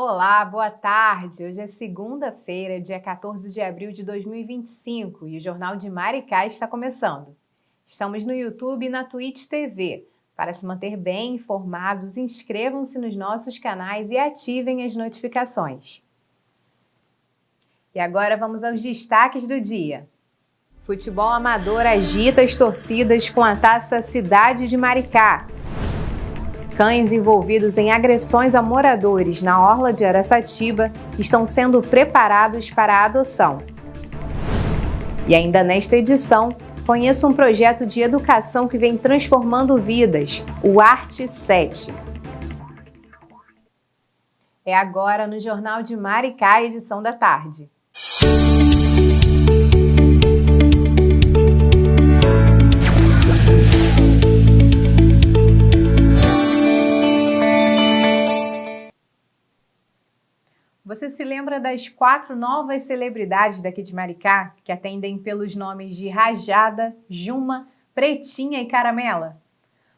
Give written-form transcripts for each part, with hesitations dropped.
Olá, boa tarde. Hoje é segunda-feira, dia 14 de abril de 2025 e o Jornal de Maricá está começando. Estamos no YouTube e na Twitch TV. Para se manter bem informados, inscrevam-se nos nossos canais e ativem as notificações. E agora vamos aos destaques do dia. Futebol amador agita as torcidas com a taça Cidade de Maricá. Cães envolvidos em agressões a moradores na orla de Araçatiba estão sendo preparados para a adoção. E ainda nesta edição, conheça um projeto de educação que vem transformando vidas, o Arte 7. É agora no Jornal de Maricá, edição da tarde. Você se lembra das 4 novas celebridades daqui de Maricá, que atendem pelos nomes de Rajada, Juma, Pretinha e Caramela?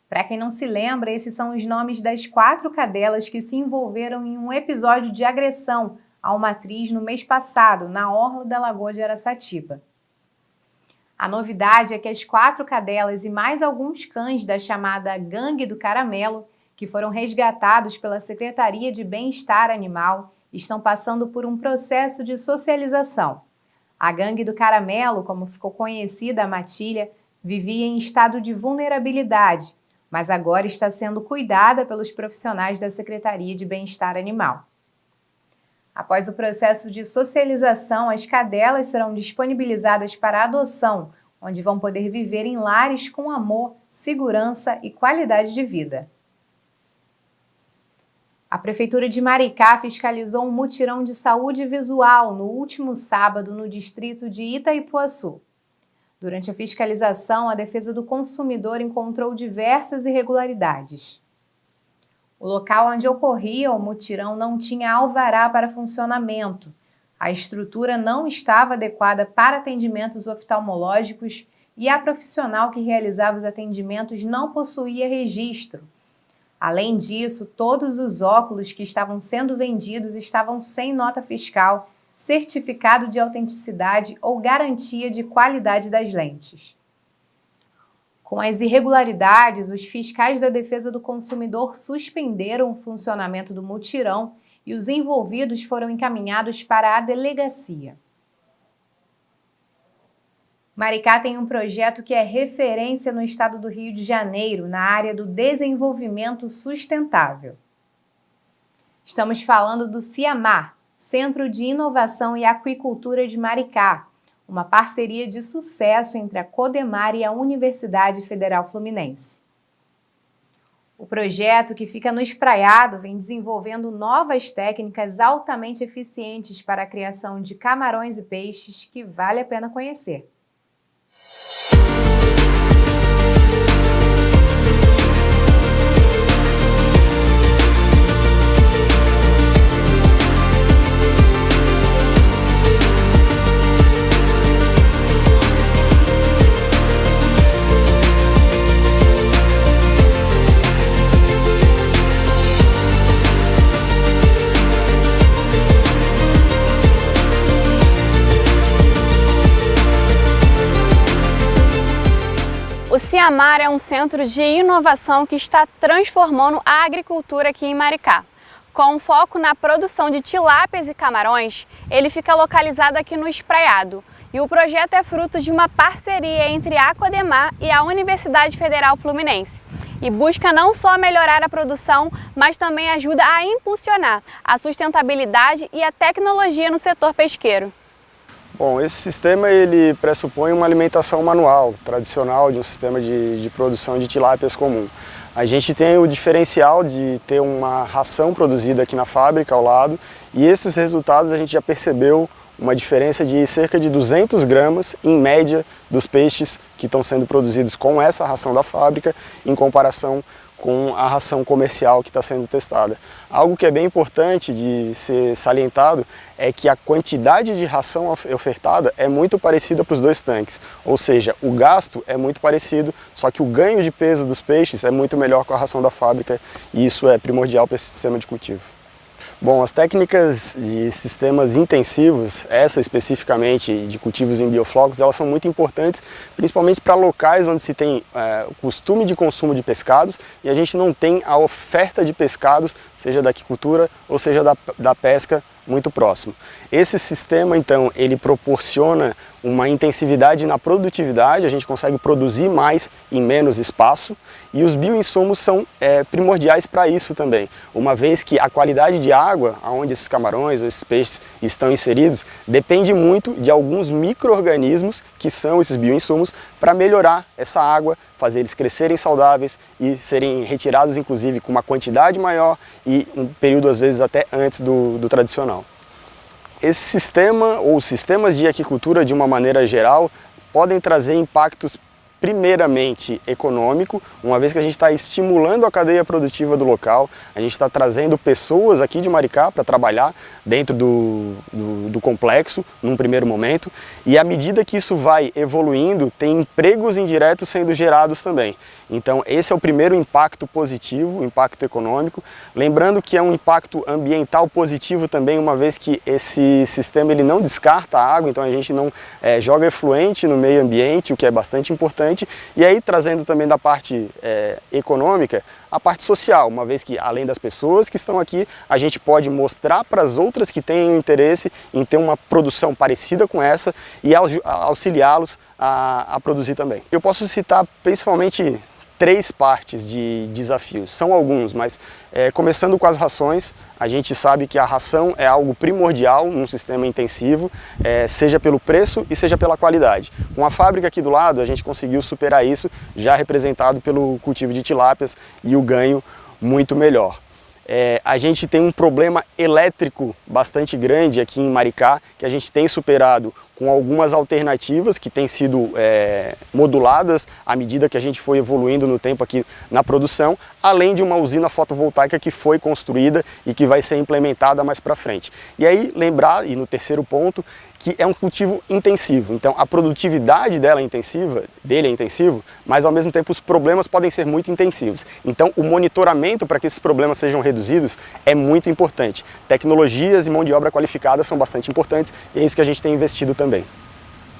Para quem não se lembra, esses são os nomes das 4 cadelas que se envolveram em um episódio de agressão a uma atriz no mês passado, na orla da Lagoa de Araçatiba. A novidade é que as 4 cadelas e mais alguns cães da chamada Gangue do Caramelo, que foram resgatados pela Secretaria de Bem-Estar Animal, estão passando por um processo de socialização. A Gangue do Caramelo, como ficou conhecida a matilha, vivia em estado de vulnerabilidade, mas agora está sendo cuidada pelos profissionais da Secretaria de Bem-Estar Animal. Após o processo de socialização, as cadelas serão disponibilizadas para adoção, onde vão poder viver em lares com amor, segurança e qualidade de vida. A Prefeitura de Maricá fiscalizou um mutirão de saúde visual no último sábado no distrito de Itaipuaçu. Durante a fiscalização, a Defesa do Consumidor encontrou diversas irregularidades. O local onde ocorria o mutirão não tinha alvará para funcionamento, a estrutura não estava adequada para atendimentos oftalmológicos e a profissional que realizava os atendimentos não possuía registro. Além disso, todos os óculos que estavam sendo vendidos estavam sem nota fiscal, certificado de autenticidade ou garantia de qualidade das lentes. Com as irregularidades, os fiscais da Defesa do Consumidor suspenderam o funcionamento do mutirão e os envolvidos foram encaminhados para a delegacia. Maricá tem um projeto que é referência no estado do Rio de Janeiro, na área do desenvolvimento sustentável. Estamos falando do CIAMAR, Centro de Inovação e Aquicultura de Maricá, uma parceria de sucesso entre a Codemar e a Universidade Federal Fluminense. O projeto, que fica no Espraiado, vem desenvolvendo novas técnicas altamente eficientes para a criação de camarões e peixes que vale a pena conhecer. O CIAMAR é um centro de inovação que está transformando a agricultura aqui em Maricá. Com um foco na produção de tilápias e camarões, ele fica localizado aqui no Espraiado. E o projeto é fruto de uma parceria entre a Codemar e a Universidade Federal Fluminense. E busca não só melhorar a produção, mas também ajuda a impulsionar a sustentabilidade e a tecnologia no setor pesqueiro. Bom, esse sistema ele pressupõe uma alimentação manual, tradicional de um sistema de produção de tilápias comum. A gente tem o diferencial de ter uma ração produzida aqui na fábrica ao lado e esses resultados a gente já percebeu uma diferença de cerca de 200 gramas em média dos peixes que estão sendo produzidos com essa ração da fábrica em comparação com a ração comercial que está sendo testada. Algo que é bem importante de ser salientado é que a quantidade de ração ofertada é muito parecida para os dois tanques, ou seja, o gasto é muito parecido, só que o ganho de peso dos peixes é muito melhor com a ração da fábrica e isso é primordial para esse sistema de cultivo. Bom, as técnicas de sistemas intensivos, essa especificamente de cultivos em bioflocos, elas são muito importantes, principalmente para locais onde se tem o costume de consumo de pescados e a gente não tem a oferta de pescados, seja da aquicultura ou seja da pesca, muito próximo. Esse sistema, então, ele proporciona uma intensividade na produtividade, a gente consegue produzir mais em menos espaço e os bioinsumos são primordiais para isso também, uma vez que a qualidade de água, onde esses camarões ou esses peixes estão inseridos, depende muito de alguns micro-organismos que são esses bioinsumos para melhorar essa água, fazer eles crescerem saudáveis e serem retirados inclusive com uma quantidade maior e um período às vezes até antes do tradicional. Esse sistema ou sistemas de aquicultura de uma maneira geral podem trazer impactos primeiramente econômico, uma vez que a gente está estimulando a cadeia produtiva do local, a gente está trazendo pessoas aqui de Maricá para trabalhar dentro do complexo, num primeiro momento, e à medida que isso vai evoluindo, tem empregos indiretos sendo gerados também. Então esse é o primeiro impacto positivo, o impacto econômico, lembrando que é um impacto ambiental positivo também, uma vez que esse sistema ele não descarta a água, então a gente não joga efluente no meio ambiente, o que é bastante importante. E aí trazendo também da parte econômica, a parte social, uma vez que além das pessoas que estão aqui, a gente pode mostrar para as outras que tenham interesse em ter uma produção parecida com essa e auxiliá-los a produzir também. Eu posso citar principalmente 3 partes de desafios, são alguns, mas começando com as rações, a gente sabe que a ração é algo primordial num sistema intensivo, seja pelo preço e seja pela qualidade. Com a fábrica aqui do lado, a gente conseguiu superar isso, já representado pelo cultivo de tilápias e o ganho muito melhor. A gente tem um problema elétrico bastante grande aqui em Maricá, que a gente tem superado com algumas alternativas que têm sido moduladas à medida que a gente foi evoluindo no tempo aqui na produção, além de uma usina fotovoltaica que foi construída e que vai ser implementada mais para frente. E aí lembrar, e no terceiro ponto, que é um cultivo intensivo, então a produtividade dele é intensivo, mas ao mesmo tempo os problemas podem ser muito intensivos. Então o monitoramento para que esses problemas sejam reduzidos é muito importante. Tecnologias e mão de obra qualificada são bastante importantes e é isso que a gente tem investido também.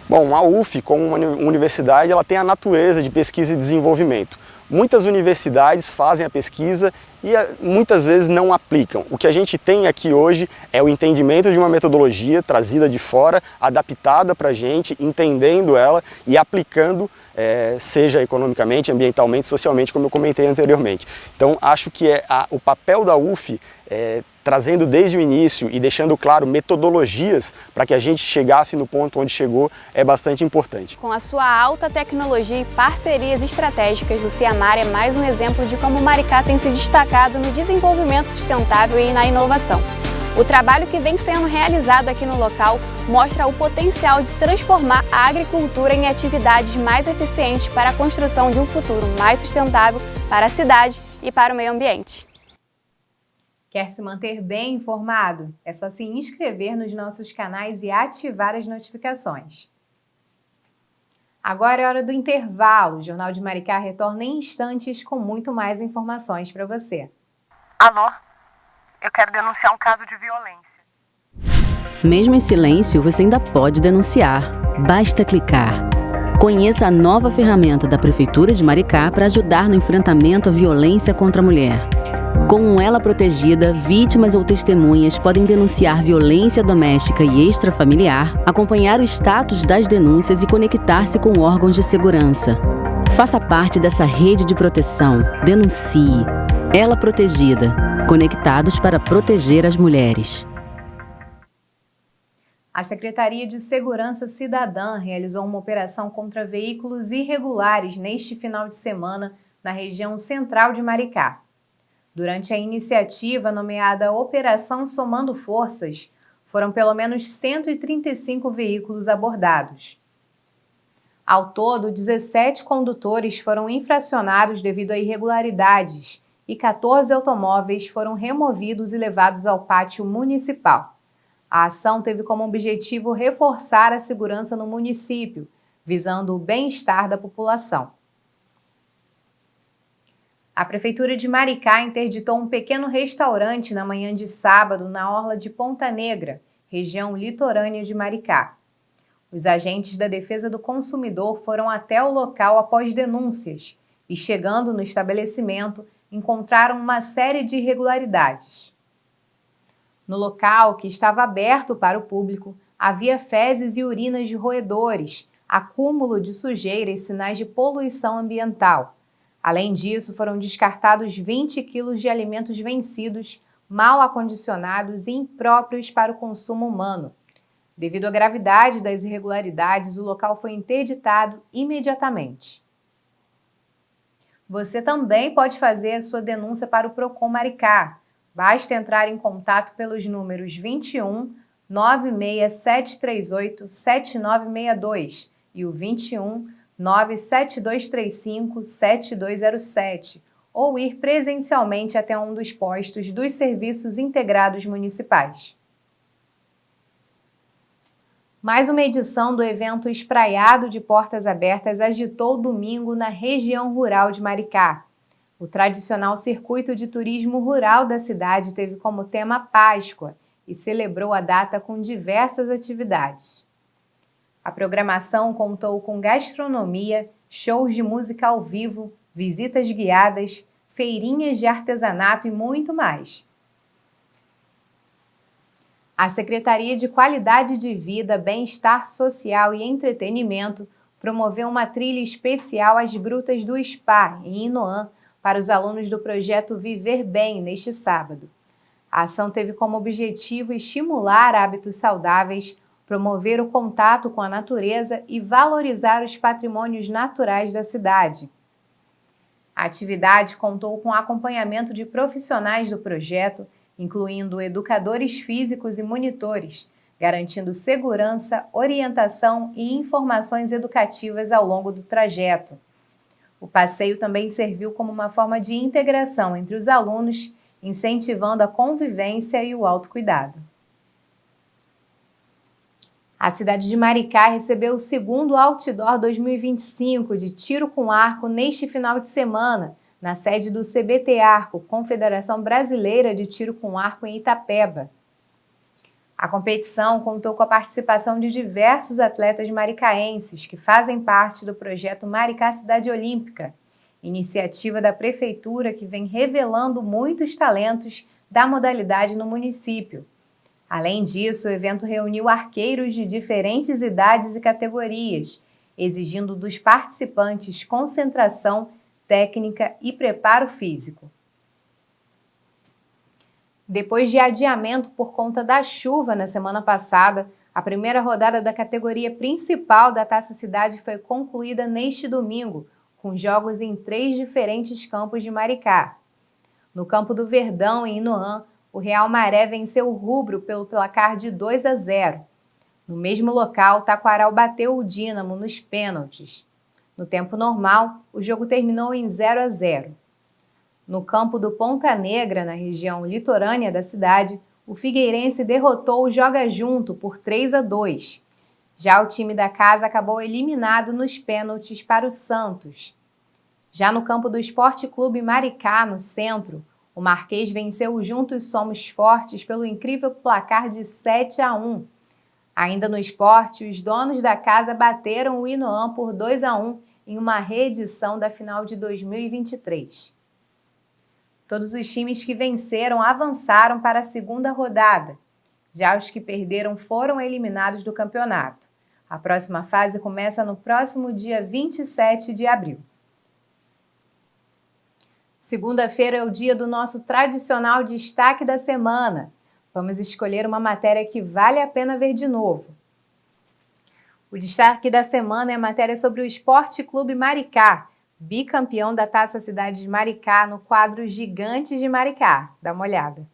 Bom, a UF, como uma universidade, ela tem a natureza de pesquisa e desenvolvimento. Muitas universidades fazem a pesquisa e muitas vezes não aplicam. O que a gente tem aqui hoje é o entendimento de uma metodologia trazida de fora, adaptada para a gente, entendendo ela e aplicando, seja economicamente, ambientalmente, socialmente, como eu comentei anteriormente. Então, acho que o papel da UF trazendo desde o início e deixando claro metodologias para que a gente chegasse no ponto onde chegou é bastante importante. Com a sua alta tecnologia e parcerias estratégicas, o Ciamar é mais um exemplo de como Maricá tem se destacado no desenvolvimento sustentável e na inovação. O trabalho que vem sendo realizado aqui no local mostra o potencial de transformar a agricultura em atividades mais eficientes para a construção de um futuro mais sustentável para a cidade e para o meio ambiente. Quer se manter bem informado? É só se inscrever nos nossos canais e ativar as notificações. Agora é hora do intervalo. O Jornal de Maricá retorna em instantes com muito mais informações para você. Alô? Eu quero denunciar um caso de violência. Mesmo em silêncio, você ainda pode denunciar. Basta clicar. Conheça a nova ferramenta da Prefeitura de Maricá para ajudar no enfrentamento à violência contra a mulher. Com ela protegida, vítimas ou testemunhas podem denunciar violência doméstica e extrafamiliar, acompanhar o status das denúncias e conectar-se com órgãos de segurança. Faça parte dessa rede de proteção. Denuncie. Ela protegida. Conectados para proteger as mulheres. A Secretaria de Segurança Cidadã realizou uma operação contra veículos irregulares neste final de semana na região central de Maricá. Durante a iniciativa nomeada Operação Somando Forças, foram pelo menos 135 veículos abordados. Ao todo, 17 condutores foram infracionados devido a irregularidades e 14 automóveis foram removidos e levados ao pátio municipal. A ação teve como objetivo reforçar a segurança no município, visando o bem-estar da população. A Prefeitura de Maricá interditou um pequeno restaurante na manhã de sábado na orla de Ponta Negra, região litorânea de Maricá. Os agentes da Defesa do Consumidor foram até o local após denúncias e, chegando no estabelecimento, encontraram uma série de irregularidades. No local, que estava aberto para o público, havia fezes e urinas de roedores, acúmulo de sujeira e sinais de poluição ambiental. Além disso, foram descartados 20 quilos de alimentos vencidos, mal acondicionados e impróprios para o consumo humano. Devido à gravidade das irregularidades, o local foi interditado imediatamente. Você também pode fazer a sua denúncia para o Procon Maricá. Basta entrar em contato pelos números 21 96738 7962 e o 21 97235 7207 ou ir presencialmente até um dos postos dos Serviços Integrados Municipais. Mais uma edição do evento Espraiado de Portas Abertas agitou domingo na região rural de Maricá. O tradicional circuito de turismo rural da cidade teve como tema Páscoa e celebrou a data com diversas atividades. A programação contou com gastronomia, shows de música ao vivo, visitas guiadas, feirinhas de artesanato e muito mais. A Secretaria de Qualidade de Vida, Bem-Estar Social e Entretenimento promoveu uma trilha especial às Grutas do Spa, em Inoã, para os alunos do projeto Viver Bem neste sábado. A ação teve como objetivo estimular hábitos saudáveis, promover o contato com a natureza e valorizar os patrimônios naturais da cidade. A atividade contou com acompanhamento de profissionais do projeto, incluindo educadores físicos e monitores, garantindo segurança, orientação e informações educativas ao longo do trajeto. O passeio também serviu como uma forma de integração entre os alunos, incentivando a convivência e o autocuidado. A cidade de Maricá recebeu o segundo Outdoor 2025 de tiro com arco neste final de semana, na sede do CBT Arco, Confederação Brasileira de Tiro com Arco em Itapeba. A competição contou com a participação de diversos atletas maricaenses que fazem parte do projeto Maricá Cidade Olímpica, iniciativa da Prefeitura que vem revelando muitos talentos da modalidade no município. Além disso, o evento reuniu arqueiros de diferentes idades e categorias, exigindo dos participantes concentração, técnica e preparo físico. Depois de adiamento por conta da chuva na semana passada, a primeira rodada da categoria principal da Taça Cidade foi concluída neste domingo, com jogos em 3 diferentes campos de Maricá. No campo do Verdão, em Inoã, o Real Maré venceu o Rubro pelo placar de 2-0. No mesmo local, Taquaral bateu o Dínamo nos pênaltis. No tempo normal, o jogo terminou em 0-0. No campo do Ponta Negra, na região litorânea da cidade, o Figueirense derrotou o Joga Junto por 3-2. Já o time da casa acabou eliminado nos pênaltis para o Santos. Já no campo do Esporte Clube Maricá, no centro, o Marquês venceu o Juntos Somos Fortes pelo incrível placar de 7-1. Ainda no esporte, os donos da casa bateram o Inoã por 2-1 em uma reedição da final de 2023. Todos os times que venceram avançaram para a segunda rodada. Já os que perderam foram eliminados do campeonato. A próxima fase começa no próximo dia 27 de abril. Segunda-feira é o dia do nosso tradicional destaque da semana. Vamos escolher uma matéria que vale a pena ver de novo. O destaque da semana é a matéria sobre o Esporte Clube Maricá, bicampeão da Taça Cidade de Maricá no quadro Gigantes de Maricá. Dá uma olhada.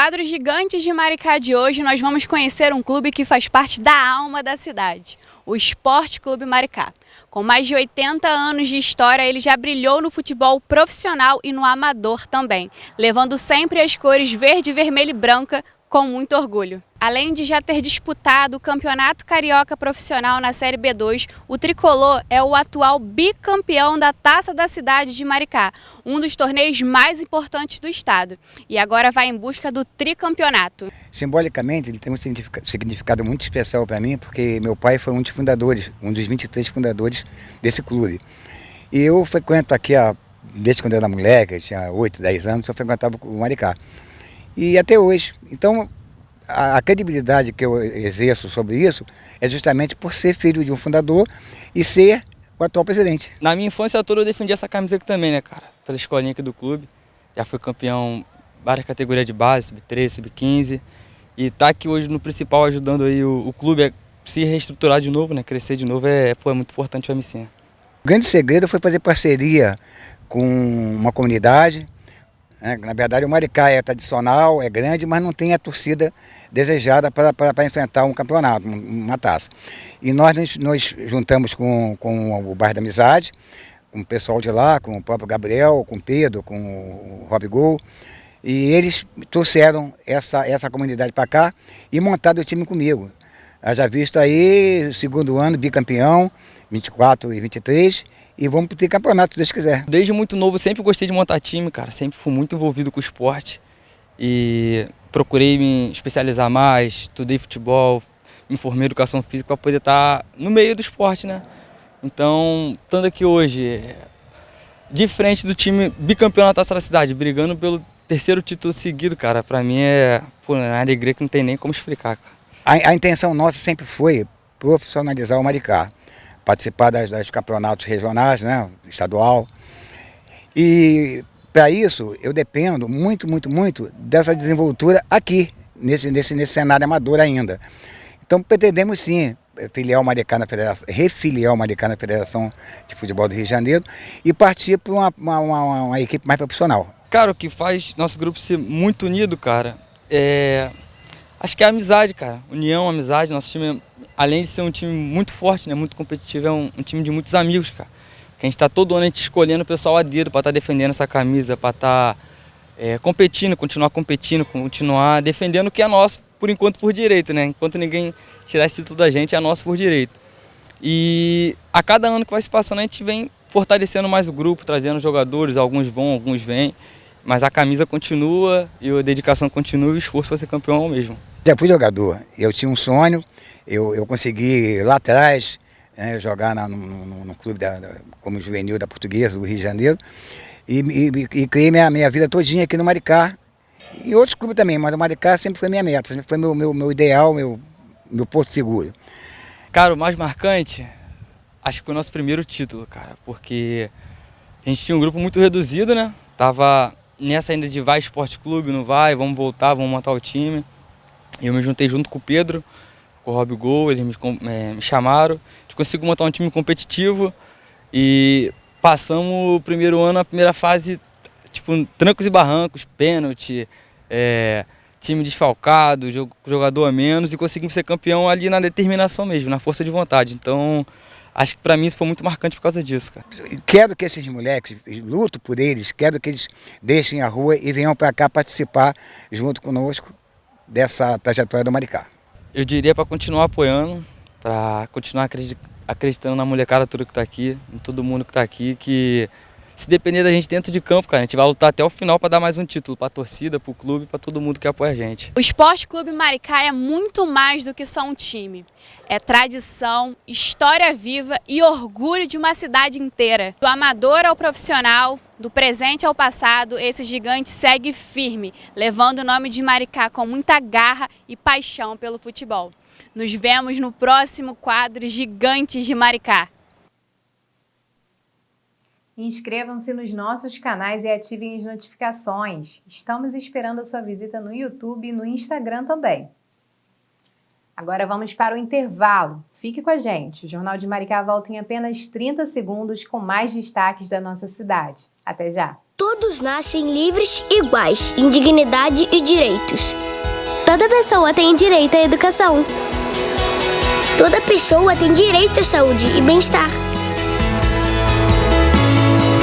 quadro Gigantes de Maricá de hoje, nós vamos conhecer um clube que faz parte da alma da cidade, o Esporte Clube Maricá. Com mais de 80 anos de história, ele já brilhou no futebol profissional e no amador também, levando sempre as cores verde, vermelho e branca com muito orgulho. Além de já ter disputado o Campeonato Carioca Profissional na Série B2, o Tricolor é o atual bicampeão da Taça da Cidade de Maricá, um dos torneios mais importantes do estado, e agora vai em busca do tricampeonato. Simbolicamente, ele tem um significado muito especial para mim, porque meu pai foi um dos fundadores, um dos 23 fundadores desse clube. E eu frequento aqui, desde quando eu era moleque, eu tinha 8, 10 anos, eu frequentava o Maricá. E até hoje. Então, a credibilidade que eu exerço sobre isso é justamente por ser filho de um fundador e ser o atual presidente. Na minha infância toda eu defendi essa camisa aqui também, né, cara? Pela escolinha aqui do clube. Já fui campeão várias categorias de base, sub-13, sub-15. E tá aqui hoje no principal ajudando aí o clube a se reestruturar de novo, né? Crescer de novo é muito importante para mim, sim. O grande segredo foi fazer parceria com uma comunidade. Na verdade, o Maricá é tradicional, é grande, mas não tem a torcida desejada para enfrentar um campeonato, uma taça. E nós nos juntamos com o Bairro da Amizade, com o pessoal de lá, com o próprio Gabriel, com o Pedro, com o Rob Gol, e eles trouxeram essa comunidade para cá e montaram o time comigo. Já visto aí, segundo ano, bicampeão, 24 e 23, e vamos ter campeonato, se Deus quiser. Desde muito novo, sempre gostei de montar time, cara. Sempre fui muito envolvido com o esporte. E procurei me especializar mais, estudei futebol, me formei em educação física para poder estar no meio do esporte, né? Então, estando aqui hoje, de frente do time bicampeão da Taça da Cidade, brigando pelo terceiro título seguido, cara, para mim é uma alegria que não tem nem como explicar, cara. A intenção nossa sempre foi profissionalizar o Maricá. Participar dos campeonatos regionais, né, estadual. E para isso eu dependo muito dessa desenvoltura aqui, nesse cenário amador ainda. Então pretendemos sim refiliar o Maricá na Federação de Futebol do Rio de Janeiro e partir para uma equipe mais profissional. Cara, o que faz nosso grupo ser muito unido, cara, acho que é a amizade, cara. União, amizade, nosso time além de ser um time muito forte, né, muito competitivo, é um time de muitos amigos, cara. Que a gente está todo ano a gente escolhendo o pessoal a dedo para estar defendendo essa camisa, para estar competindo, continuar defendendo o que é nosso, por enquanto, por direito, né? Enquanto ninguém tirar esse título da gente, é nosso por direito. E a cada ano que vai se passando, a gente vem fortalecendo mais o grupo, trazendo jogadores, alguns vão, alguns vêm, mas a camisa continua e a dedicação continua e o esforço para ser campeão mesmo. Já fui jogador, eu tinha um sonho. Eu consegui lá atrás, né, jogar no clube como juvenil da Portuguesa, do Rio de Janeiro, e criei minha vida todinha aqui no Maricá, e outros clubes também, mas o Maricá sempre foi minha meta, sempre foi meu ideal, meu porto seguro. Cara, o mais marcante, acho que foi o nosso primeiro título, cara, porque a gente tinha um grupo muito reduzido, né, tava nessa ainda de vai esporte clube, não vai, vamos voltar, vamos montar o time, e eu me juntei junto com o Pedro, com o Rob Gol, eles me chamaram, a gente conseguiu montar um time competitivo e passamos o primeiro ano, a primeira fase, tipo, trancos e barrancos, pênalti, time desfalcado, jogador a menos e conseguimos ser campeão ali na determinação mesmo, na força de vontade. Então, acho que para mim isso foi muito marcante por causa disso, cara. Quero que esses moleques, luto por eles, quero que eles deixem a rua e venham para cá participar junto conosco dessa trajetória do Maricá. Eu diria para continuar apoiando, para continuar acreditando na molecada toda que está aqui, em todo mundo que está aqui, que se depender da gente dentro de campo, cara, a gente vai lutar até o final para dar mais um título para a torcida, para o clube, para todo mundo que apoia a gente. O Esporte Clube Maricá é muito mais do que só um time. É tradição, história viva e orgulho de uma cidade inteira. Do amador ao profissional, do presente ao passado, esse gigante segue firme, levando o nome de Maricá com muita garra e paixão pelo futebol. Nos vemos no próximo quadro Gigantes de Maricá. Inscrevam-se nos nossos canais e ativem as notificações. Estamos esperando a sua visita no YouTube e no Instagram também. Agora vamos para o intervalo. Fique com a gente. O Jornal de Maricá volta em apenas 30 segundos com mais destaques da nossa cidade. Até já! Todo Todos nascem livres e iguais em dignidade e direitos. Toda pessoa tem direito à educação. Toda pessoa tem direito à saúde e bem-estar.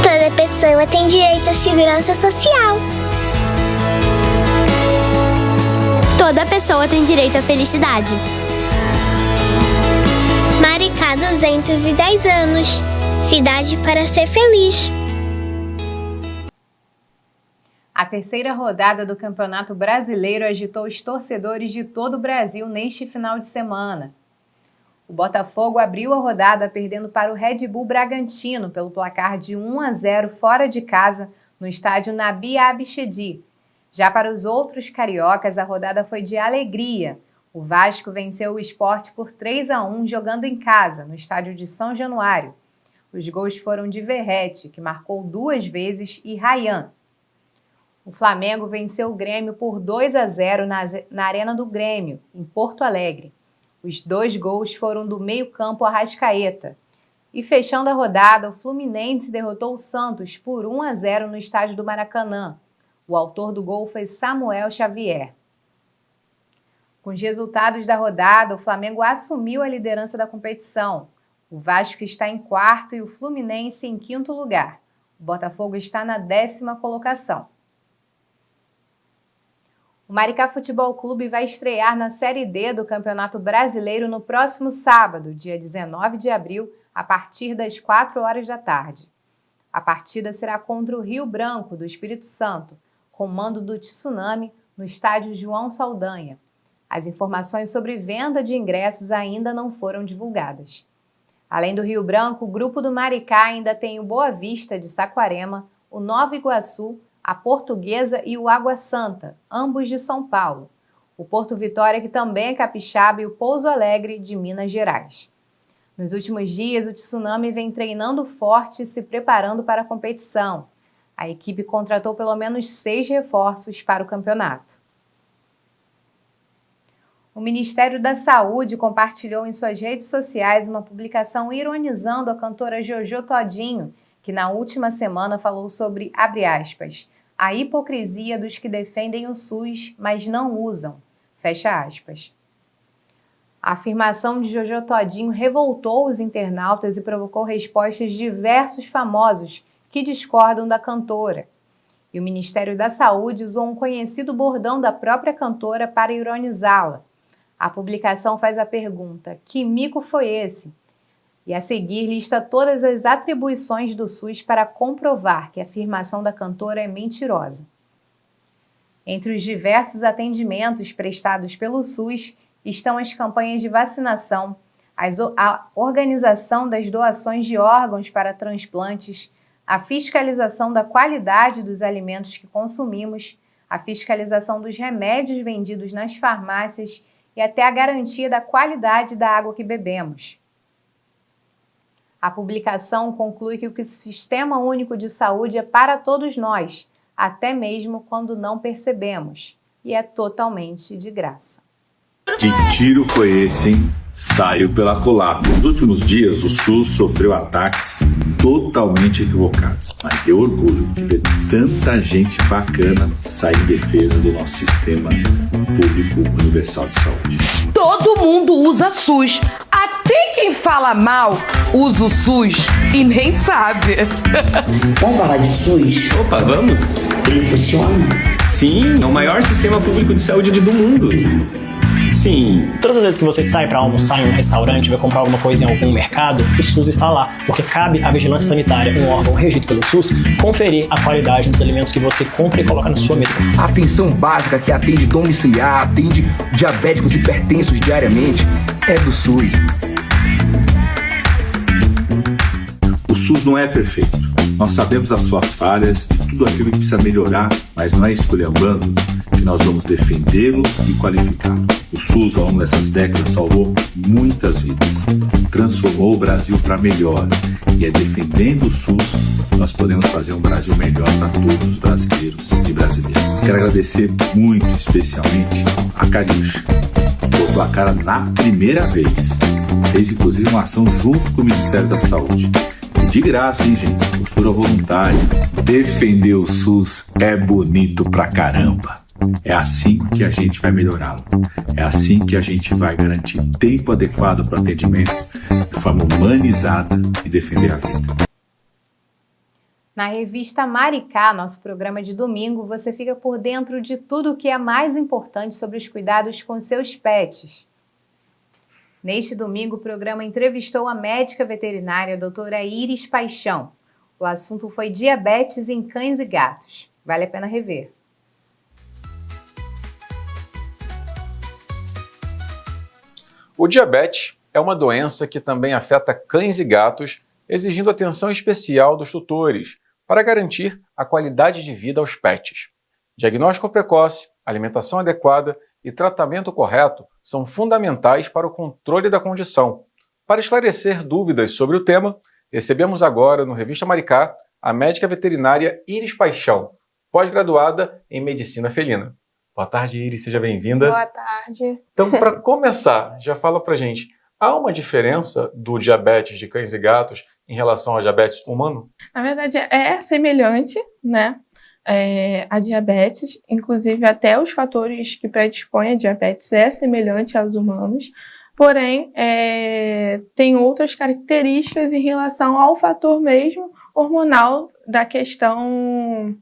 Toda pessoa tem direito à segurança social. Toda pessoa tem direito à felicidade. Maricá, 210 anos. Cidade para ser feliz. A terceira rodada do Campeonato Brasileiro agitou os torcedores de todo o Brasil neste final de semana. O Botafogo abriu a rodada perdendo para o Red Bull Bragantino pelo placar de 1-0 fora de casa no estádio Nabi Abichedi. Já para os outros cariocas, a rodada foi de alegria. O Vasco venceu o Sport por 3-1 jogando em casa, no estádio de São Januário. Os gols foram de Verrete, que marcou 2 vezes, e Rayán. O Flamengo venceu o Grêmio por 2-0 na Arena do Grêmio, em Porto Alegre. Os 2 gols foram do meio-campo Arrascaeta. E fechando a rodada, o Fluminense derrotou o Santos por 1-0 no estádio do Maracanã. O autor do gol foi Samuel Xavier. Com os resultados da rodada, o Flamengo assumiu a liderança da competição. O Vasco está em 4º e o Fluminense em 5º lugar. O Botafogo está na 10ª colocação. O Maricá Futebol Clube vai estrear na Série D do Campeonato Brasileiro no próximo sábado, dia 19 de abril, a partir das 4 horas da tarde. A partida será contra o Rio Branco, do Espírito Santo, com mando do Tsunami, no estádio João Saldanha. As informações sobre venda de ingressos ainda não foram divulgadas. Além do Rio Branco, o grupo do Maricá ainda tem o Boa Vista de Saquarema, o Nova Iguaçu, a Portuguesa e o Água Santa, ambos de São Paulo. O Porto Vitória, que também é capixaba, e o Pouso Alegre, de Minas Gerais. Nos últimos dias, o Tsunami vem treinando forte e se preparando para a competição. A equipe contratou pelo menos 6 reforços para o campeonato. O Ministério da Saúde compartilhou em suas redes sociais uma publicação ironizando a cantora Jojo Todinho, que na última semana falou sobre, abre aspas, a hipocrisia dos que defendem o SUS, mas não usam, fecha aspas. A afirmação de Jojo Todinho revoltou os internautas e provocou respostas de diversos famosos que discordam da cantora. E o Ministério da Saúde usou um conhecido bordão da própria cantora para ironizá-la. A publicação faz a pergunta, que mico foi esse? E a seguir lista todas as atribuições do SUS para comprovar que a afirmação da cantora é mentirosa. Entre os diversos atendimentos prestados pelo SUS estão as campanhas de vacinação, a organização das doações de órgãos para transplantes, a fiscalização da qualidade dos alimentos que consumimos, a fiscalização dos remédios vendidos nas farmácias e até a garantia da qualidade da água que bebemos. A publicação conclui que o Sistema Único de Saúde é para todos nós, até mesmo quando não percebemos, e é totalmente de graça. Que tiro foi esse, hein? Saiu pela culatra. Nos últimos dias, o SUS sofreu ataques totalmente equivocados, mas deu orgulho de ver tanta gente bacana sair em defesa do nosso sistema público universal de saúde. Todo mundo usa SUS. Até quem fala mal usa o SUS e nem sabe. Vamos falar de SUS? Opa, vamos? Ele funciona? Sim, é o maior sistema público de saúde do mundo. Sim. Todas as vezes que você sai para almoçar em um restaurante, vai comprar alguma coisa em algum mercado, o SUS está lá, porque cabe à Vigilância Sanitária, um órgão regido pelo SUS, conferir a qualidade dos alimentos que você compra e coloca na sua mesa. A atenção básica que atende domiciliar, atende diabéticos e hipertensos diariamente, é do SUS. O SUS não é perfeito. Nós sabemos das suas falhas, de tudo aquilo que precisa melhorar, mas não é esculhambando que nós vamos defendê-lo e qualificá-lo. O SUS, ao longo dessas décadas, salvou muitas vidas, transformou o Brasil para melhor. E é defendendo o SUS que nós podemos fazer um Brasil melhor para todos os brasileiros e brasileiras. Quero agradecer muito, especialmente, a Cariúcha, que botou a cara na primeira vez. Fez, inclusive, uma ação junto com o Ministério da Saúde. E De graça, hein, gente? Postura voluntária. Defender o SUS é bonito pra caramba. É assim que a gente vai melhorá-lo. É assim que a gente vai garantir tempo adequado para o atendimento, de forma humanizada e defender a vida. Na revista Maricá, nosso programa de domingo, você fica por dentro de tudo o que é mais importante sobre os cuidados com seus pets. Neste domingo, o programa entrevistou a médica veterinária doutora Iris Paixão. O assunto foi diabetes em cães e gatos. Vale a pena rever. O diabetes é uma doença que também afeta cães e gatos, exigindo atenção especial dos tutores para garantir a qualidade de vida aos pets. Diagnóstico precoce, alimentação adequada e tratamento correto são fundamentais para o controle da condição. Para esclarecer dúvidas sobre o tema, recebemos agora no Revista Maricá a médica veterinária Iris Paixão, pós-graduada em Medicina Felina. Boa tarde, Iris, seja bem-vinda. Boa tarde. Então, para começar, já fala pra gente, há uma diferença do diabetes de cães e gatos em relação ao diabetes humano? Na verdade, é semelhante, né, a diabetes, inclusive até os fatores que predispõem a diabetes é semelhante aos humanos, porém, tem outras características em relação ao fator mesmo hormonal da questão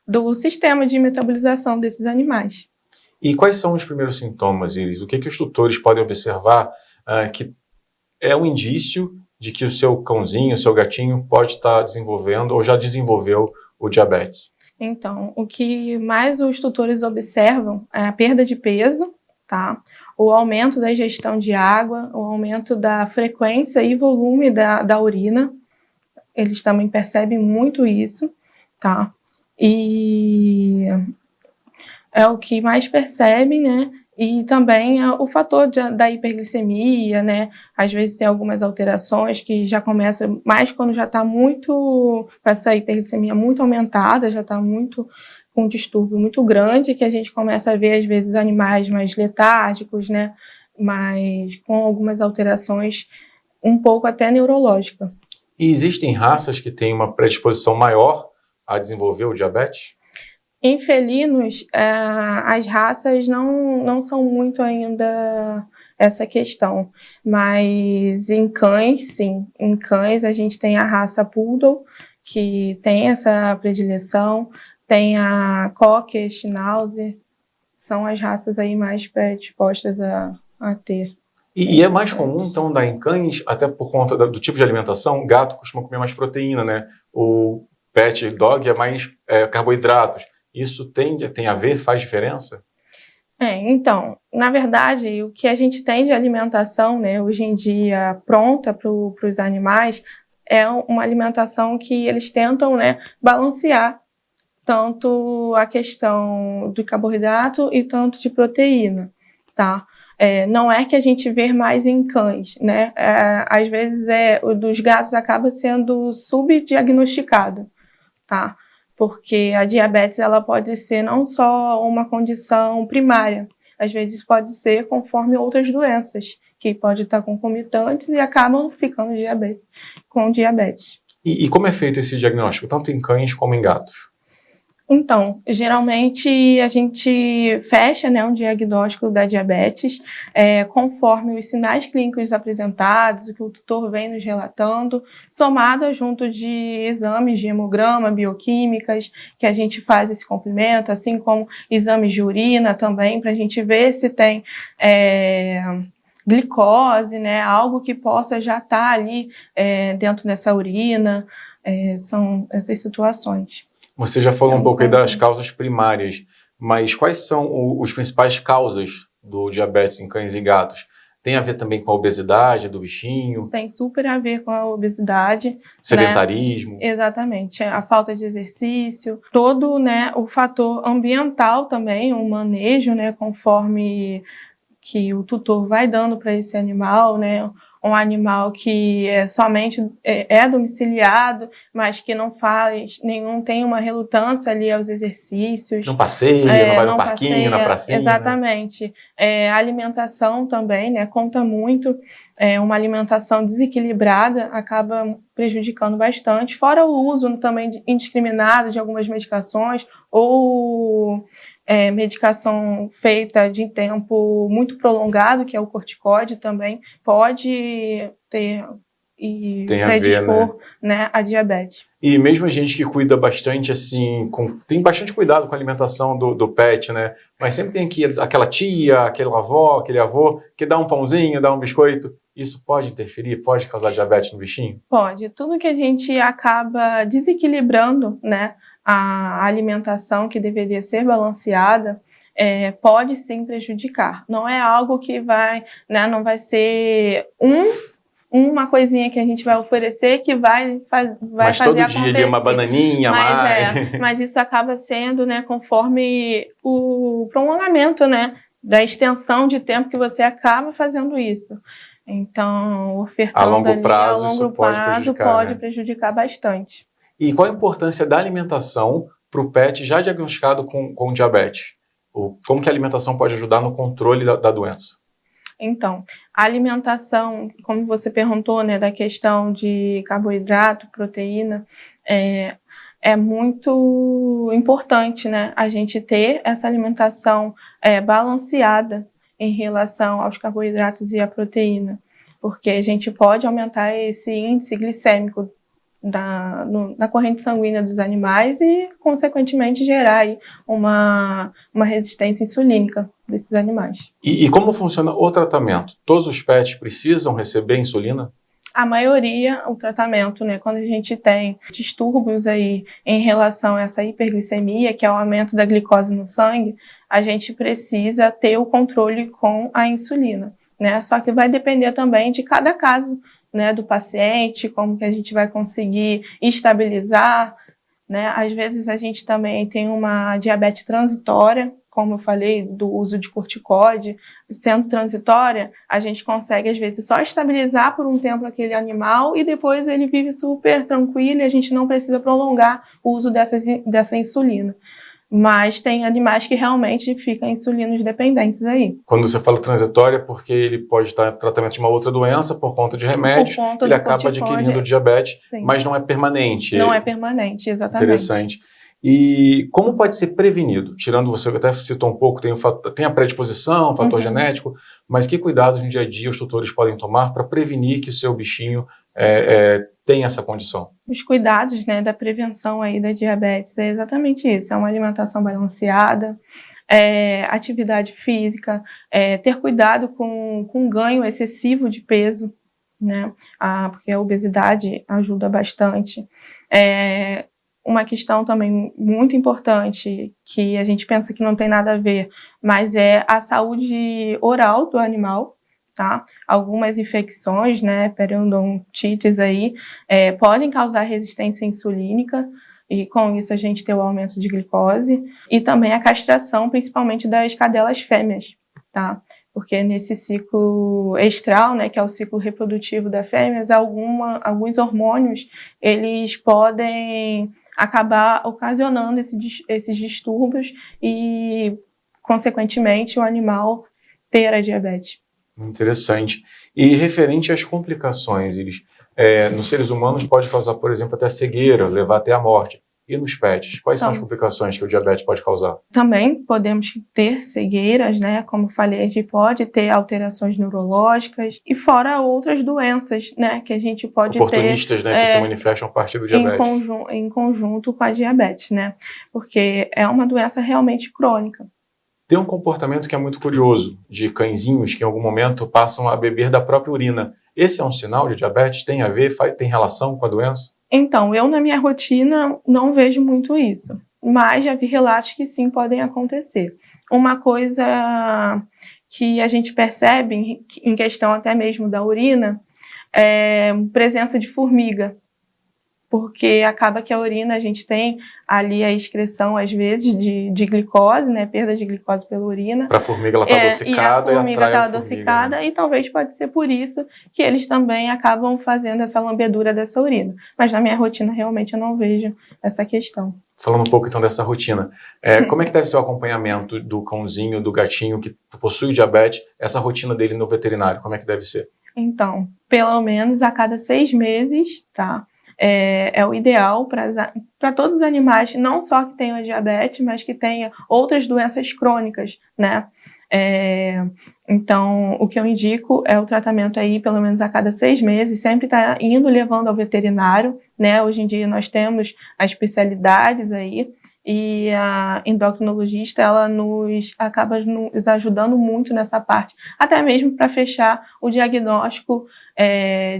do sistema de metabolização desses animais. E quais são os primeiros sintomas, Iris? O que os tutores podem observar que é um indício de que o seu cãozinho, o seu gatinho pode estar desenvolvendo ou já desenvolveu o diabetes? Então, o que mais os tutores observam é a perda de peso, tá? O aumento da ingestão de água, o aumento da frequência e volume da urina. Eles também percebem muito isso, tá? E é o que mais percebem, né? E também o fator da hiperglicemia, né? Às vezes tem algumas alterações que já começam mais quando já está muito, com essa hiperglicemia muito aumentada, já está muito com um distúrbio muito grande, que a gente começa a ver às vezes animais mais letárgicos, né? Mas com algumas alterações um pouco até neurológica. E existem raças que têm uma predisposição maior a desenvolver o diabetes? Em felinos, as raças não são muito ainda essa questão, mas em cães, sim. Em cães, a gente tem a raça Poodle, que tem essa predileção, tem a Cocker, Schnauzer, são as raças aí mais predispostas a ter. E é mais comum, então, dar em cães, até por conta do tipo de alimentação, gato costuma comer mais proteína, né? O pet dog é mais carboidratos. Isso tem a ver, faz diferença? Então, na verdade, o que a gente tem de alimentação, né, hoje em dia pronta para os animais, é uma alimentação que eles tentam, né, balancear tanto a questão do carboidrato e tanto de proteína, tá? Não é que a gente vê mais em cães, né? Às vezes o dos gatos acaba sendo subdiagnosticado, tá? Porque a diabetes ela pode ser não só uma condição primária, às vezes pode ser conforme outras doenças, que pode estar concomitantes e acabam ficando com diabetes. E como é feito esse diagnóstico, tanto em cães como em gatos? Então, geralmente a gente fecha, né, um diagnóstico da diabetes conforme os sinais clínicos apresentados, o que o tutor vem nos relatando, somado junto de exames de hemograma, bioquímicas, que a gente faz esse complemento, assim como exames de urina também, para a gente ver se tem glicose, né, algo que possa já estar ali dentro dessa urina, são essas situações. Você já falou um pouco aí das causas primárias, mas quais são as principais causas do diabetes em cães e gatos? Tem a ver também com a obesidade do bichinho? Isso tem super a ver com a obesidade. Sedentarismo? Né? Exatamente. A falta de exercício, todo, né, o fator ambiental também, o manejo, né, conforme que o tutor vai dando para esse animal, né, um animal que somente é domiciliado, mas que não faz tem uma relutância ali aos exercícios. Não passeia, não vai no parquinho, na pracinha. Exatamente. A alimentação também, né, conta muito. Uma alimentação desequilibrada acaba prejudicando bastante, fora o uso também indiscriminado de algumas medicações ou medicação feita de tempo muito prolongado, que é o corticóide também, pode ter e predispor, né, a diabetes. E mesmo a gente que cuida bastante, assim, tem bastante cuidado com a alimentação do pet, né? Mas sempre tem aquela tia, aquela avó, aquele avô, que dá um pãozinho, dá um biscoito. Isso pode interferir? Pode causar diabetes no bichinho? Pode. Tudo que a gente acaba desequilibrando, né, a alimentação que deveria ser balanceada, pode sim prejudicar. Não é algo que não vai ser uma coisinha que a gente vai oferecer que vai fazer acontecer. Mas todo dia ali uma bananinha, mas isso acaba sendo, né, conforme o prolongamento, né, da extensão de tempo que você acaba fazendo isso. Então, ofertando a longo prazo, isso pode prejudicar bastante. E qual a importância da alimentação para o pet já diagnosticado com diabetes? Como que a alimentação pode ajudar no controle da doença? Então, a alimentação, como você perguntou, né, da questão de carboidrato, proteína, é muito importante, né, a gente ter essa alimentação balanceada em relação aos carboidratos e à proteína, porque a gente pode aumentar esse índice glicêmico na corrente sanguínea dos animais e, consequentemente, gerar aí uma resistência insulínica desses animais. E como funciona o tratamento? Todos os pets precisam receber insulina? A maioria, o tratamento, né, quando a gente tem distúrbios aí em relação a essa hiperglicemia, que é o aumento da glicose no sangue, a gente precisa ter o controle com a insulina, né? Só que vai depender também de cada caso, né, do paciente, como que a gente vai conseguir estabilizar, né? Às vezes a gente também tem uma diabetes transitória, como eu falei, do uso de corticóide. Sendo transitória, a gente consegue, às vezes, só estabilizar por um tempo aquele animal e depois ele vive super tranquilo e a gente não precisa prolongar o uso dessa insulina. Mas tem animais que realmente ficam insulinos dependentes aí. Quando você fala transitória, porque ele pode estar em tratamento de uma outra doença por conta de remédios, ele acaba adquirindo diabetes, mas não é permanente. Não é permanente, exatamente. Interessante. E como pode ser prevenido? Tirando, você até citou um pouco, tem a predisposição, fator genético, mas que cuidados no dia a dia os tutores podem tomar para prevenir que o seu bichinho tenha essa condição? Os cuidados, né, da prevenção aí da diabetes é exatamente isso, é uma alimentação balanceada, atividade física, ter cuidado com ganho excessivo de peso, né, porque a obesidade ajuda bastante. Uma questão também muito importante, que a gente pensa que não tem nada a ver, mas é a saúde oral do animal, tá? Algumas infecções, né, periodontites aí, podem causar resistência insulínica, e com isso a gente tem o aumento de glicose, e também a castração, principalmente das cadelas fêmeas, tá? Porque nesse ciclo estral, né, que é o ciclo reprodutivo das fêmeas, alguns hormônios, eles podem acabar ocasionando esses distúrbios e, consequentemente, o animal ter a diabetes. Interessante. E referente às complicações, nos seres humanos pode causar, por exemplo, até cegueira, levar até a morte. E nos pets, quais são as complicações que o diabetes pode causar? Também podemos ter cegueiras, né? Como falei, a gente pode ter alterações neurológicas e fora outras doenças, né? Que a gente pode oportunistas, ter, né? Que se manifestam a partir do diabetes. Em conjunto com a diabetes, né? Porque é uma doença realmente crônica. Tem um comportamento que é muito curioso, de cãezinhos que em algum momento passam a beber da própria urina. Esse é um sinal de diabetes? Tem a ver? Tem relação com a doença? Então, eu na minha rotina não vejo muito isso, mas já vi relatos que sim podem acontecer. Uma coisa que a gente percebe em questão até mesmo da urina é presença de formiga, porque acaba que a urina, a gente tem ali a excreção, às vezes, de glicose, né, perda de glicose pela urina. Para a formiga ela está adocicada e a formiga atrai está a formiga, adocicada, né? e talvez pode ser por isso que eles também acabam fazendo essa lambedura dessa urina. Mas na minha rotina, realmente, eu não vejo essa questão. Falando um pouco então dessa rotina, como é que deve ser o acompanhamento do cãozinho, do gatinho que possui diabetes, essa rotina dele no veterinário, como é que deve ser? Então, pelo menos a cada 6 meses, tá? É o ideal para todos os animais, não só que tenham a diabetes, mas que tenham outras doenças crônicas, né? Então, o que eu indico é o tratamento aí, pelo menos a cada 6 meses, sempre tá indo levando ao veterinário, né? Hoje em dia nós temos as especialidades aí, e a endocrinologista, ela acaba nos ajudando muito nessa parte, até mesmo para fechar o diagnóstico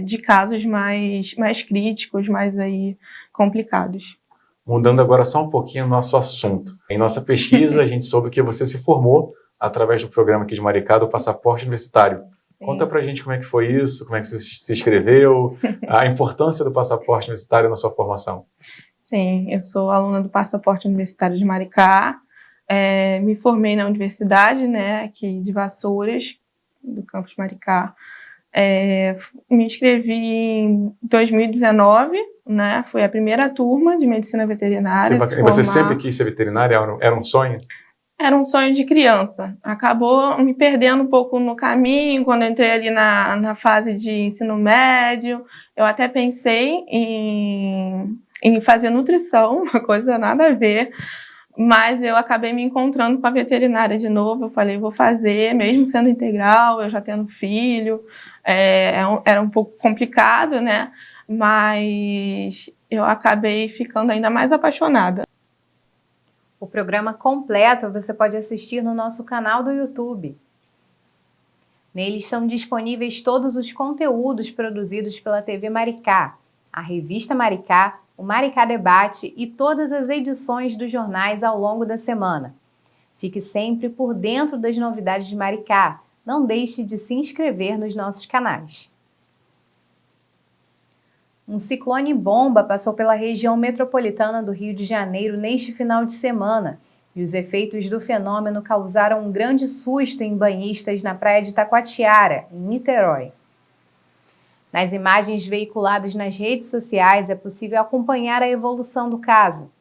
de casos mais críticos, mais aí complicados. Mudando agora só um pouquinho o nosso assunto. Em nossa pesquisa, a gente soube que você se formou através do programa aqui de Maricá, do Passaporte Universitário. Sim. Conta pra gente como é que foi isso, como é que você se inscreveu, a importância do Passaporte Universitário na sua formação. Sim, eu sou aluna do Passaporte Universitário de Maricá, me formei na universidade, né, aqui de Vassouras, do campus Maricá. Me inscrevi em 2019, né, foi a primeira turma de medicina veterinária. E você sempre quis ser veterinária? Era um sonho? Era um sonho de criança. Acabou me perdendo um pouco no caminho, quando eu entrei ali na fase de ensino médio. Eu até pensei em fazer nutrição, uma coisa nada a ver, mas eu acabei me encontrando com a veterinária de novo. Eu falei, vou fazer, mesmo sendo integral, eu já tendo filho, era um pouco complicado, né? Mas eu acabei ficando ainda mais apaixonada. O programa completo você pode assistir no nosso canal do YouTube. Nele estão disponíveis todos os conteúdos produzidos pela TV Maricá, a Revista Maricá, o Maricá Debate e todas as edições dos jornais ao longo da semana. Fique sempre por dentro das novidades de Maricá. Não deixe de se inscrever nos nossos canais. Um ciclone bomba passou pela região metropolitana do Rio de Janeiro neste final de semana, e os efeitos do fenômeno causaram um grande susto em banhistas na praia de Taquatiara, em Niterói. Nas imagens veiculadas nas redes sociais é possível acompanhar a evolução do caso.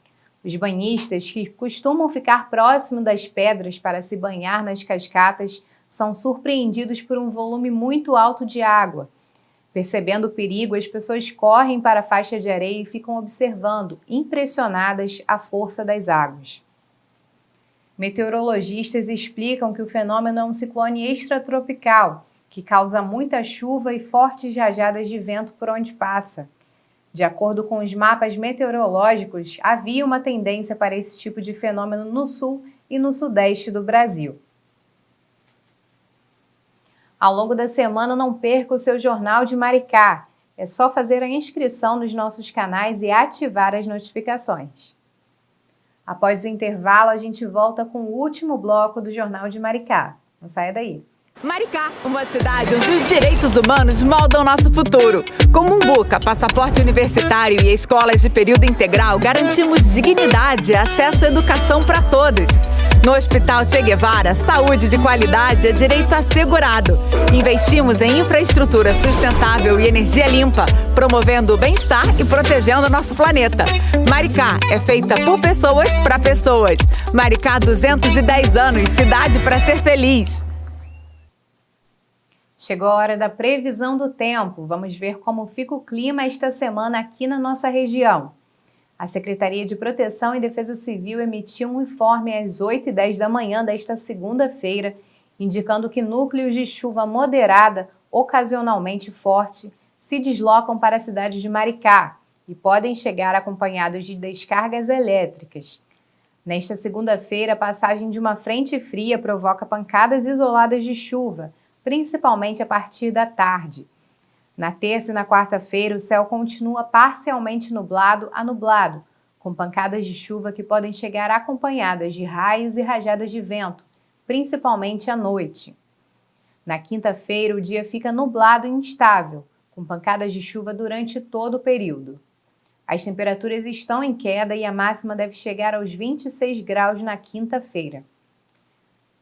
Os banhistas, que costumam ficar próximo das pedras para se banhar nas cascatas, são surpreendidos por um volume muito alto de água. Percebendo o perigo, as pessoas correm para a faixa de areia e ficam observando, impressionadas, a força das águas. Meteorologistas explicam que o fenômeno é um ciclone extratropical, que causa muita chuva e fortes rajadas de vento por onde passa. De acordo com os mapas meteorológicos, havia uma tendência para esse tipo de fenômeno no sul e no sudeste do Brasil. Ao longo da semana, não perca o seu Jornal de Maricá. É só fazer a inscrição nos nossos canais e ativar as notificações. Após o intervalo, a gente volta com o último bloco do Jornal de Maricá. Não saia daí. Maricá, uma cidade onde os direitos humanos moldam nosso futuro. Com Mumbuca, passaporte universitário e escolas de período integral, garantimos dignidade e acesso à educação para todos. No Hospital Che Guevara, saúde de qualidade é direito assegurado. Investimos em infraestrutura sustentável e energia limpa, promovendo o bem-estar e protegendo nosso planeta. Maricá é feita por pessoas para pessoas. Maricá, 210 anos, cidade para ser feliz. Chegou a hora da previsão do tempo. Vamos ver como fica o clima esta semana aqui na nossa região. A Secretaria de Proteção e Defesa Civil emitiu um informe às 8h10 da manhã desta segunda-feira, indicando que núcleos de chuva moderada, ocasionalmente forte, se deslocam para a cidade de Maricá e podem chegar acompanhados de descargas elétricas. Nesta segunda-feira, a passagem de uma frente fria provoca pancadas isoladas de chuva, principalmente a partir da tarde. Na terça e na quarta-feira, o céu continua parcialmente nublado a nublado, com pancadas de chuva que podem chegar acompanhadas de raios e rajadas de vento, principalmente à noite. Na quinta-feira, o dia fica nublado e instável, com pancadas de chuva durante todo o período. As temperaturas estão em queda e a máxima deve chegar aos 26 graus na quinta-feira.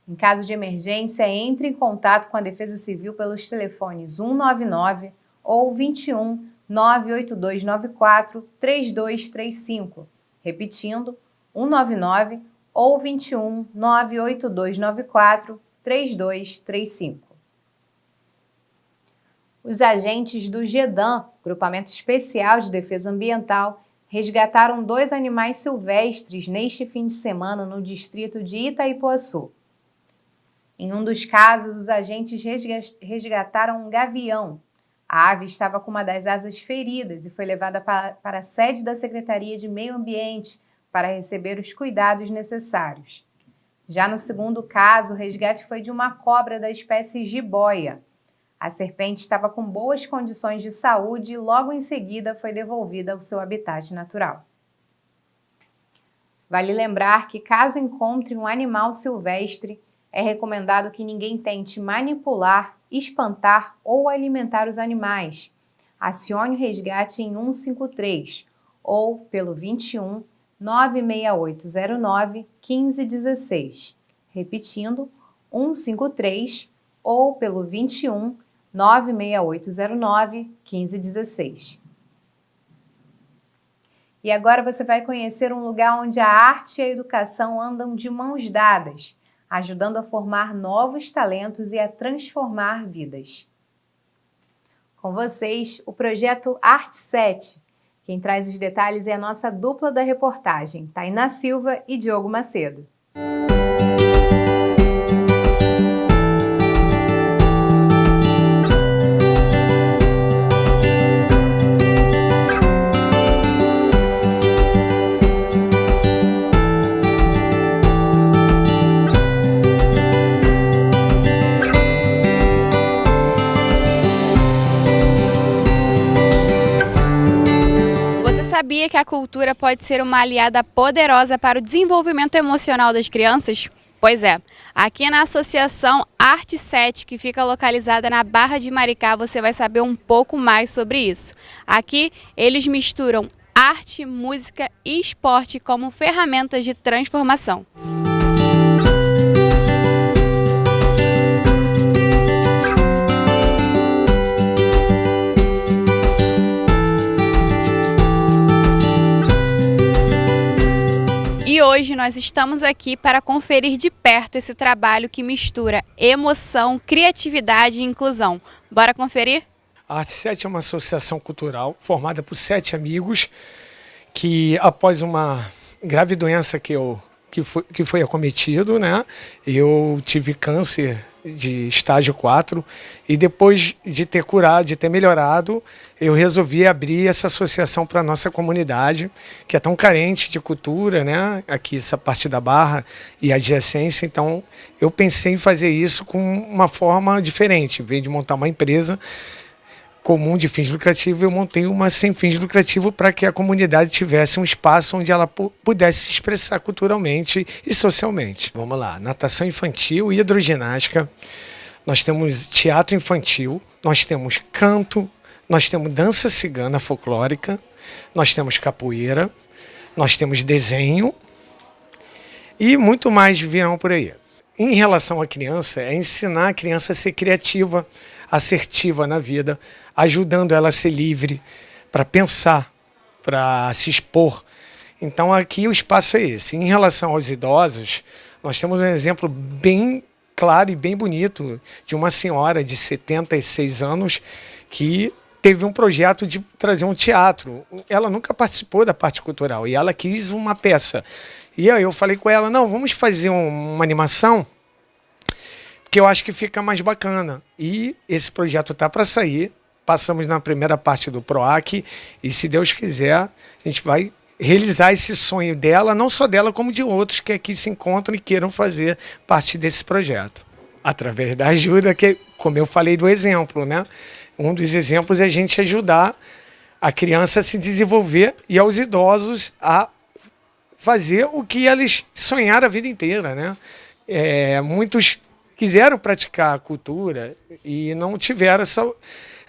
Em caso de emergência, entre em contato com a Defesa Civil pelos telefones 199 ou 21 98294 3235. Repetindo, 199 ou 21 98294 3235. Os agentes do GEDAM, Grupamento Especial de Defesa Ambiental, resgataram 2 animais silvestres neste fim de semana no distrito de Itaipuaçu. Em um dos casos, os agentes resgataram um gavião. A ave estava com uma das asas feridas e foi levada para a sede da Secretaria de Meio Ambiente para receber os cuidados necessários. Já no segundo caso, o resgate foi de uma cobra da espécie jiboia. A serpente estava com boas condições de saúde e logo em seguida foi devolvida ao seu habitat natural. Vale lembrar que, caso encontre um animal silvestre, é recomendado que ninguém tente manipular, espantar ou alimentar os animais. Acione o resgate em 153 ou pelo 21 96809 1516. Repetindo, 153 ou pelo 21 96809 1516. E agora você vai conhecer um lugar onde a arte e a educação andam de mãos dadas, ajudando a formar novos talentos e a transformar vidas. Com vocês, o projeto Arte 7. Quem traz os detalhes é a nossa dupla da reportagem, Tainá Silva e Diogo Macedo. Sabia que a cultura pode ser uma aliada poderosa para o desenvolvimento emocional das crianças? Pois é, aqui na Associação Arte 7, que fica localizada na Barra de Maricá, você vai saber um pouco mais sobre isso. Aqui eles misturam arte, música e esporte como ferramentas de transformação. E hoje nós estamos aqui para conferir de perto esse trabalho que mistura emoção, criatividade e inclusão. Bora conferir? A Arte 7 é uma associação cultural formada por 7 amigos que, após uma grave doença que foi acometido, né? Eu tive câncer de estágio 4 e depois de ter curado, de ter melhorado, eu resolvi abrir essa associação para a nossa comunidade, que é tão carente de cultura, né? Aqui essa parte da Barra e adjacência, então eu pensei em fazer isso com uma forma diferente. Em vez de montar uma empresa comum de fins lucrativos, eu montei uma sem fins lucrativos para que a comunidade tivesse um espaço onde ela pudesse se expressar culturalmente e socialmente. Vamos lá, natação infantil, hidroginástica, nós temos teatro infantil, nós temos canto, nós temos dança cigana folclórica, nós temos capoeira, nós temos desenho e muito mais virão por aí. Em relação à criança, é ensinar a criança a ser criativa, assertiva na vida, ajudando ela a ser livre para pensar, para se expor. Então aqui o espaço é esse. Em relação aos idosos, nós temos um exemplo bem claro e bem bonito de uma senhora de 76 anos que teve um projeto de trazer um teatro. Ela nunca participou da parte cultural e ela quis uma peça. E aí eu falei com ela, não, vamos fazer uma animação que eu acho que fica mais bacana. E esse projeto está para sair. Passamos na primeira parte do PROAC e, se Deus quiser, a gente vai realizar esse sonho dela, não só dela, como de outros que aqui se encontram e queiram fazer parte desse projeto. Através da ajuda, que, como eu falei do exemplo, né? Um dos exemplos é a gente ajudar a criança a se desenvolver e aos idosos a fazer o que eles sonharam a vida inteira, né? Muitos quiseram praticar a cultura e não tiveram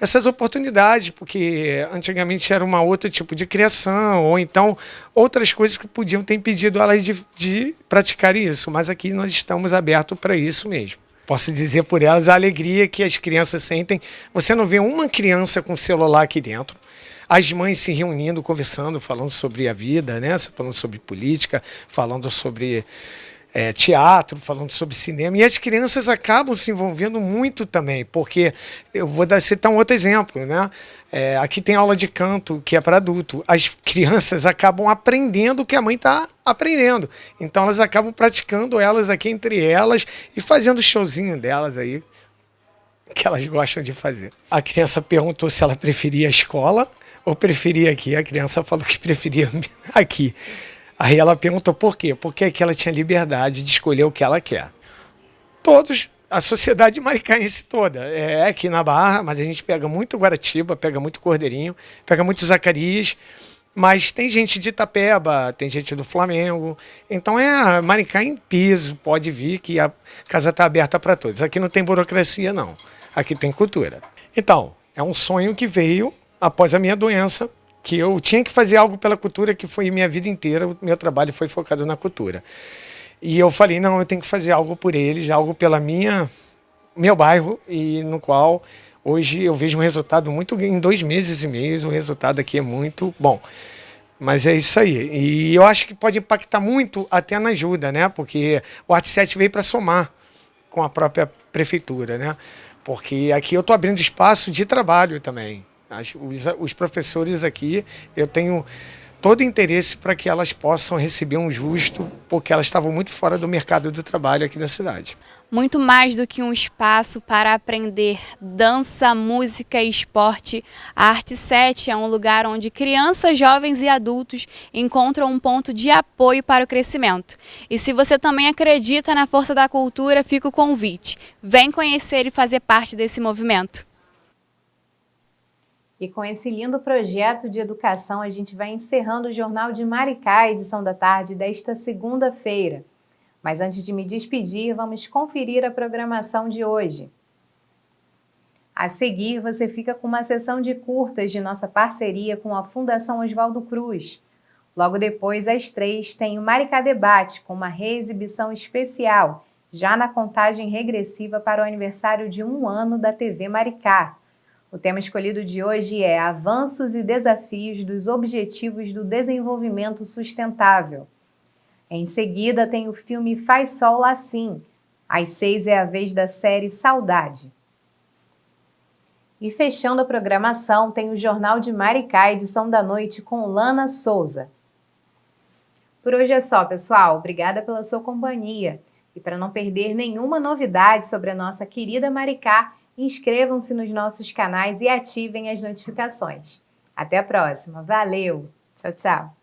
essas oportunidades, porque antigamente era uma outra tipo de criação, ou então outras coisas que podiam ter impedido elas de praticar isso, mas aqui nós estamos abertos para isso mesmo. Posso dizer por elas a alegria que as crianças sentem. Você não vê uma criança com celular aqui dentro, as mães se reunindo, conversando, falando sobre a vida, né? Falando sobre política, falando sobre teatro, falando sobre cinema, e as crianças acabam se envolvendo muito também, porque eu vou citar um outro exemplo, né? Aqui tem aula de canto que é para adulto. As crianças acabam aprendendo o que a mãe está aprendendo, então elas acabam praticando elas aqui entre elas e fazendo o showzinho delas aí que elas gostam de fazer. A criança perguntou se ela preferia a escola ou preferia aqui. A criança falou que preferia aqui. Aí ela perguntou por quê? Porque aqui ela tinha liberdade de escolher o que ela quer. Todos, a sociedade maricaense toda, é aqui na Barra, mas a gente pega muito Guaratiba, pega muito Cordeirinho, pega muito Zacarias, mas tem gente de Itapeba, tem gente do Flamengo, então Maricá em piso, pode vir que a casa está aberta para todos. Aqui não tem burocracia não, aqui tem cultura. Então, é um sonho que veio após a minha doença, que eu tinha que fazer algo pela cultura, que foi minha vida inteira, o meu trabalho foi focado na cultura. E eu falei, não, eu tenho que fazer algo por eles, algo pela meu bairro, e no qual hoje eu vejo um resultado em 2 meses e meio, o resultado aqui é muito bom. Mas é isso aí. E eu acho que pode impactar muito até na ajuda, né? Porque o Arte 7 veio para somar com a própria prefeitura, né? Porque aqui eu estou abrindo espaço de trabalho também. Os professores aqui, eu tenho todo interesse para que elas possam receber um justo, porque elas estavam muito fora do mercado do trabalho aqui na cidade. Muito mais do que um espaço para aprender dança, música e esporte, a Arte 7 é um lugar onde crianças, jovens e adultos encontram um ponto de apoio para o crescimento. E se você também acredita na força da cultura, fica o convite. Vem conhecer e fazer parte desse movimento. E com esse lindo projeto de educação, a gente vai encerrando o Jornal de Maricá, edição da tarde desta segunda-feira. Mas antes de me despedir, vamos conferir a programação de hoje. A seguir, você fica com uma sessão de curtas de nossa parceria com a Fundação Oswaldo Cruz. Logo depois, às 3, tem o Maricá Debate, com uma reexibição especial, já na contagem regressiva para o aniversário de 1 ano da TV Maricá. O tema escolhido de hoje é Avanços e Desafios dos Objetivos do Desenvolvimento Sustentável. Em seguida, tem o filme Faz Sol Assim. Às 6 é a vez da série Saudade. E fechando a programação, tem o Jornal de Maricá, edição da noite, com Lana Souza. Por hoje é só, pessoal. Obrigada pela sua companhia. E para não perder nenhuma novidade sobre a nossa querida Maricá, inscrevam-se nos nossos canais e ativem as notificações. Até a próxima. Valeu! Tchau, tchau!